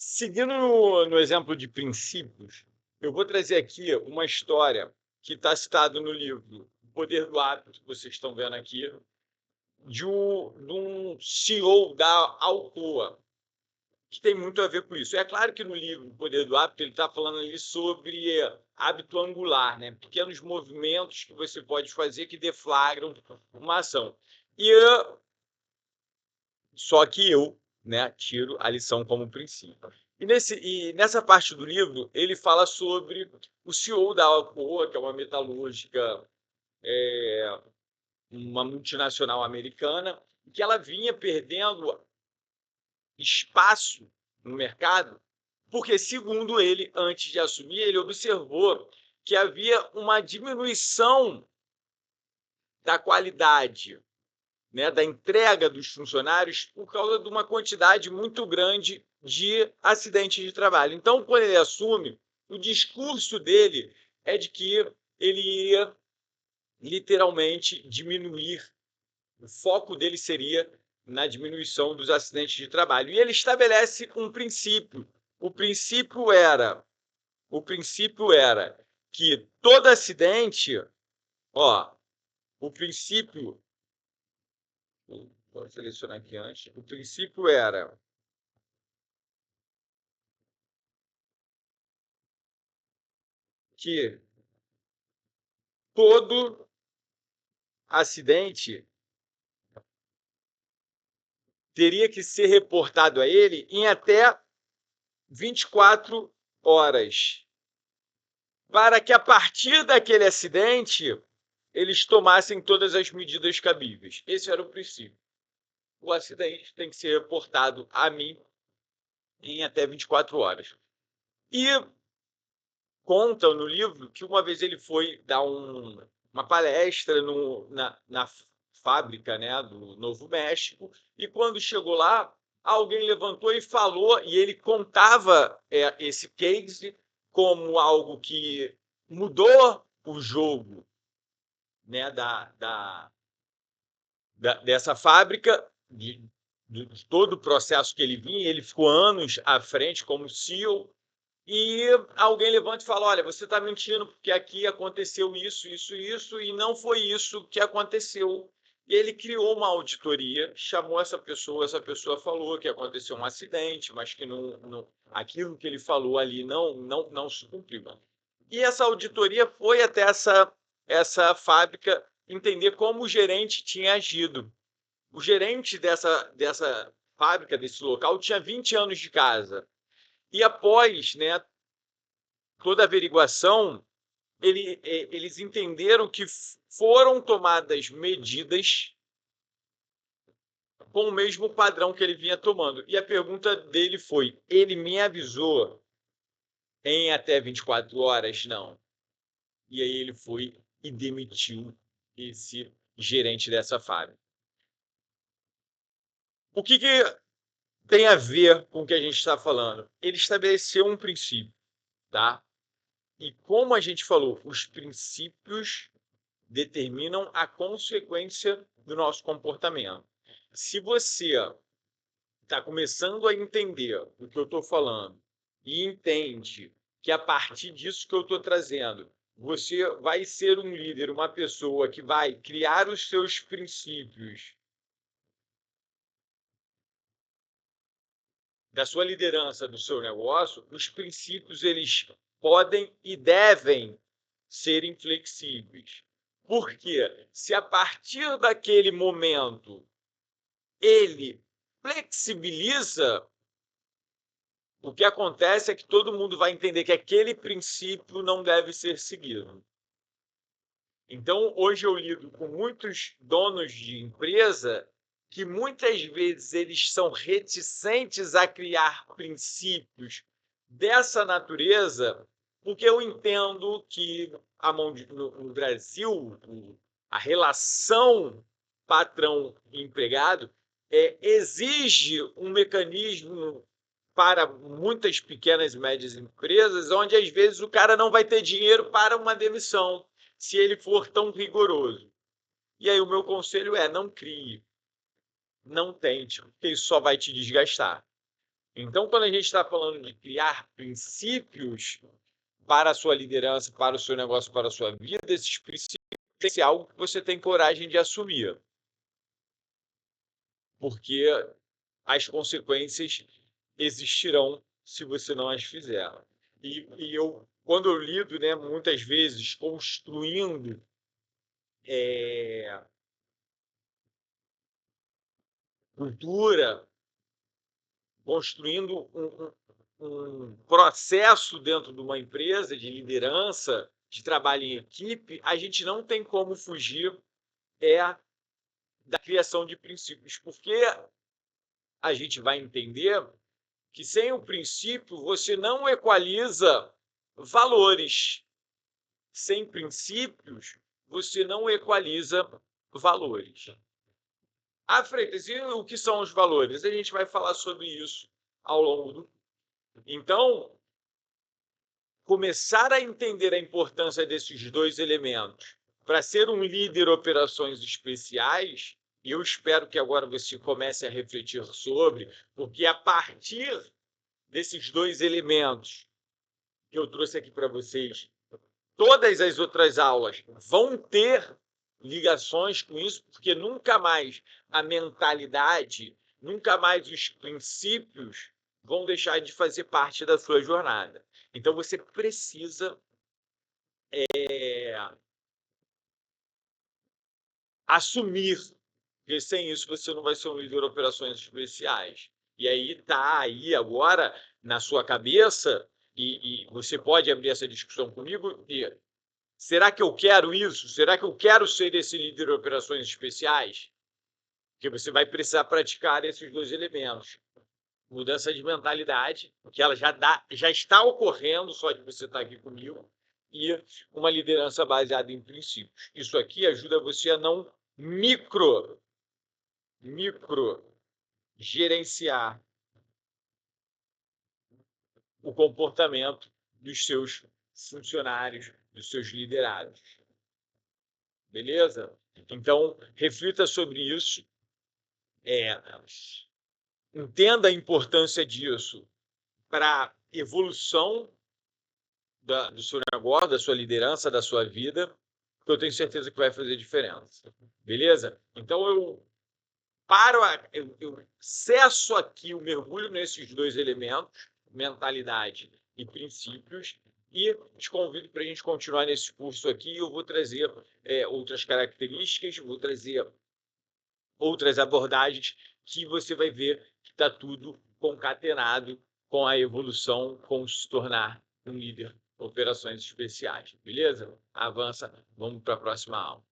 Seguindo no exemplo de princípios, eu vou trazer aqui uma história que está citada no livro O Poder do Hábito, que vocês estão vendo aqui, de um CEO da Alcoa, que tem muito a ver com isso. É claro que no livro O Poder do Hábito ele está falando ali sobre hábito angular, né? Pequenos movimentos que você pode fazer que deflagram uma ação. Só que eu, né, tiro a lição como princípio. E nessa parte do livro, ele fala sobre o CEO da Alcoa, que é uma metalúrgica, uma multinacional americana, que ela vinha perdendo espaço no mercado, porque, segundo ele, antes de assumir, ele observou que havia uma diminuição da qualidade, né, da entrega dos funcionários por causa de uma quantidade muito grande de acidentes de trabalho. Então, quando ele assume, o discurso dele é de que ele ia literalmente diminuir, o foco dele seria na diminuição dos acidentes de trabalho. E ele estabelece um princípio. O princípio era que todo acidente, ó, o princípio, vou selecionar aqui antes, o princípio era que todo acidente teria que ser reportado a ele em até 24 horas, para que a partir daquele acidente eles tomassem todas as medidas cabíveis. Esse era o princípio. O acidente tem que ser reportado a mim em até 24 horas. E conta no livro que uma vez ele foi dar uma palestra na fábrica, né, do Novo México, e quando chegou lá, alguém levantou e falou, e ele contava esse case como algo que mudou o jogo, né, dessa fábrica, de todo o processo que ele vinha. Ele ficou anos à frente como CEO, e alguém levanta e fala: olha, você está mentindo, porque aqui aconteceu isso, isso, isso, e não foi isso que aconteceu. E ele criou uma auditoria, chamou essa pessoa falou que aconteceu um acidente, mas que aquilo que ele falou ali não se cumpriu. E essa auditoria foi até essa fábrica entender como o gerente tinha agido. O gerente dessa fábrica, desse local, tinha 20 anos de casa. E após, né, toda a averiguação, eles entenderam que foram tomadas medidas com o mesmo padrão que ele vinha tomando. E a pergunta dele foi: ele me avisou em até 24 horas? Não. E aí ele foi e demitiu esse gerente dessa fábrica. O que tem a ver com o que a gente está falando? Ele estabeleceu um princípio, tá? E como a gente falou, os princípios determinam a consequência do nosso comportamento. Se você está começando a entender o que eu estou falando e entende que a partir disso que eu estou trazendo, você vai ser um líder, uma pessoa que vai criar os seus princípios da sua liderança, do seu negócio, os princípios eles podem e devem ser inflexíveis. Porque se a partir daquele momento ele flexibiliza, o que acontece é que todo mundo vai entender que aquele princípio não deve ser seguido. Então, hoje eu lido com muitos donos de empresa que muitas vezes eles são reticentes a criar princípios dessa natureza, porque eu entendo que no Brasil, a relação patrão-empregado exige um mecanismo para muitas pequenas e médias empresas, onde às vezes o cara não vai ter dinheiro para uma demissão, se ele for tão rigoroso. E aí o meu conselho é: não crie, não tente, porque isso só vai te desgastar. Então, quando a gente está falando de criar princípios para a sua liderança, para o seu negócio, para a sua vida, esses princípios têm que ser algo que você tem coragem de assumir, porque as consequências existirão se você não as fizer. Quando eu lido, né, muitas vezes construindo cultura, construindo um processo dentro de uma empresa de liderança, de trabalho em equipe, a gente não tem como fugir da criação de princípios, porque a gente vai entender que sem o princípio você não equaliza valores. Sem princípios, você não equaliza valores. Freitas, e o que são os valores? A gente vai falar sobre isso ao longo do... Então, começar a entender a importância desses dois elementos para ser um líder de operações especiais, e eu espero que agora você comece a refletir sobre, porque a partir desses dois elementos que eu trouxe aqui para vocês, todas as outras aulas vão ter ligações com isso, porque nunca mais a mentalidade, nunca mais os princípios vão deixar de fazer parte da sua jornada. Então, você precisa assumir que sem isso você não vai ser um líder de operações especiais. E aí está aí agora na sua cabeça, e você pode abrir essa discussão comigo, e será que eu quero isso? Será que eu quero ser esse líder de operações especiais? Porque você vai precisar praticar esses dois elementos. Mudança de mentalidade, que ela já está ocorrendo só de você estar aqui comigo, e uma liderança baseada em princípios. Isso aqui ajuda você a não micro gerenciar o comportamento dos seus funcionários, dos seus liderados. Beleza? Então, reflita sobre isso. Entenda a importância disso para a evolução do seu negócio, da sua liderança, da sua vida, que eu tenho certeza que vai fazer diferença. Beleza? Então, eu cesso aqui o mergulho nesses dois elementos, mentalidade e princípios, e te convido para a gente continuar nesse curso aqui. Eu vou trazer outras características, vou trazer outras abordagens que você vai ver que está tudo concatenado com a evolução, com se tornar um líder de operações especiais. Beleza? Avança, vamos para a próxima aula.